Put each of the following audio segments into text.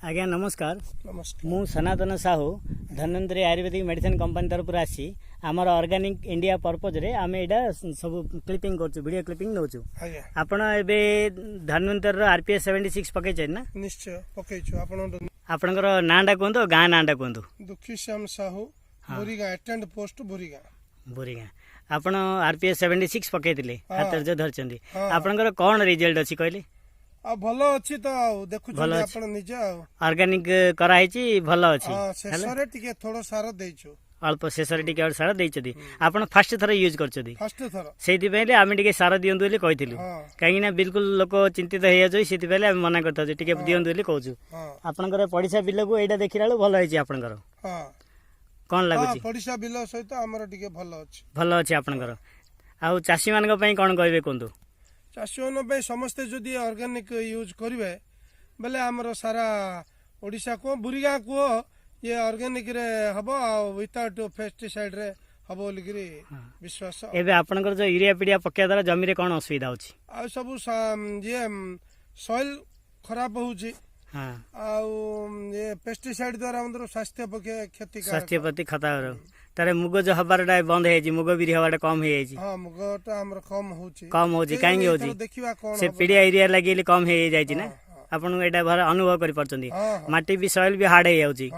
आज्ञा नमस्कार नमस्कार मु सनातन साहू धन्वंतरी आयुर्वेदिक मेडिसिन कंपनी तरफ आसी आमर ऑर्गेनिक इंडिया पर्पज रे आम यहाँ सब क्लिपिंग कर वीडियो क्लिपिंग नौ आपण एबे धन्वंतर आरपीएस 76 पकई ना निश्चय पकईछु आपणकर नाटा कहतु गाँ नाटा कहतु दुखीश्याम साहू बोरीगा अटेंड पोस्ट बोरीगा बोरीगा आपण आरपीएस 76 पकईले हाथ जो धरचंदी आपणकर कौन रिजल्ट अछि कहले भल अच्छी तो देखु आपण निजे ऑर्गेनिक कराई भल अच्छी शेषरे टिके थोड़ा सार देइछु अल्प शेषरे टिके और सार देइछदी आपण फर्स्ट थर यूज करछदी फर्स्ट थर सेति पहिले आमे टिके सार दियंतु बोली कहिथिलु काहेकि बिल्कुल लोक चिंतित हेय जई सेति पहिले आमे मना करथौ जे टिके दियंतु बोली कहूछु आपनकर पडिसा बिल को एटा देखिरालो भल होइछि आपनकर कोन लागुछि पडिसा बिल सहित हमर टिके भल अछि आपनकर आ चासी मानक पई कोन कहबे कोंतु चाषी मान समस्ते जदि ऑर्गेनिक यूज करेंगे बेले आमर सारा ओडिशा को बुरीगा को ये ऑर्गेनिक रे हबो विदाउट पेस्टिसाइड रे हबो लिकरी विश्वास एबे आपनकर जो यूरिया पीडिया पक्या द्वारा जमी रे कोन असुविधा होछि आ सब ये सॉइल खराब होउछि हां आ ये पेस्टिसाइड द्वारा हमर स्वास्थ्य पक्ष क्षति स्वास्थ्य प्रति खता तारे मुग जो हबारटा बंद है मुग बिरी हबाटा कम है हां मुगटा हमर कम होछि काहे होछि से पीडिया एरिया लागि कम है जाइछि ना आपन एटा भर अनुभव करि परछन्ती माटी भी सॉइल भी हार्ड है जाउछि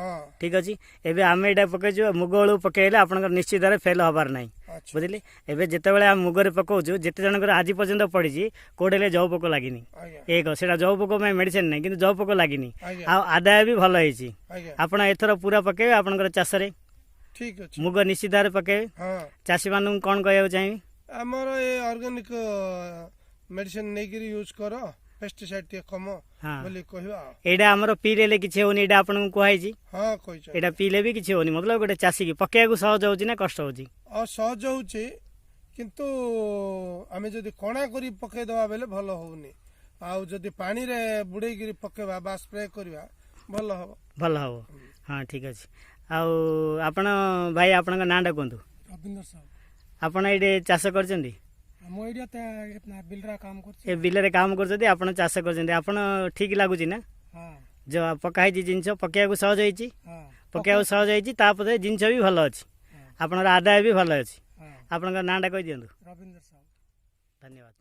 ठीक अछि एबे आमे एटा पके जो मुग ओळु पकेले आपनकर निश्चित दरे फेल हबार नै बुझिले एबे जेतेबेले हम मुगरे पकोछु जेते जनकर आज पर्यंत पडिछि कोडेले जौ पोको लागिनी एक सेटा जौ पोको में मेडिसिन नै किंतु जौ पोको लागिनी आ आदाय भी भल हैछि आपन एथर पूरा पकेबे आपनकर चाष रे ठीक अछि मुग निश्चित दरे पकेबे चासी मानु कोन कहय चाहिए हमर ए ऑर्गेनिक मेडिसिन नेगिरी यूज करो पेस्टिसाइड ते कम बोली कहबा एडा हमर पीलेले किछ होनी एडा आपन को कहै छी हां कहै छी एडा पीले भी किछ होनी मतलब गोटे चासी की पकेया को सहज होची ना कष्ट होची सहज होची किंतु आमे जदी कोणा करी पके दवा बेले भलो होनी आ जदी पानी रे बुडै गिरी पकेबा बा स्प्रे करबा भलो हो हां ठीक अछि आ आपण भाई आपण का नाटा कोंतु रविंद्र साहब आपण एडे चाष करचंदी मो एरिया ते इतना बिलरा काम करछ ए बिलरे काम करछदी आपण चाष करचंदी आपण ठीक लागुची ना हां जो पकाई जी जिंस पकेया को सहज होईची पकेया को सहज होईची तापर जिंस भी भलो अछि आपण आदाय भी भलो अछि आपण का नाटा कहि दियंतु रविंद्र साहब धन्यवाद।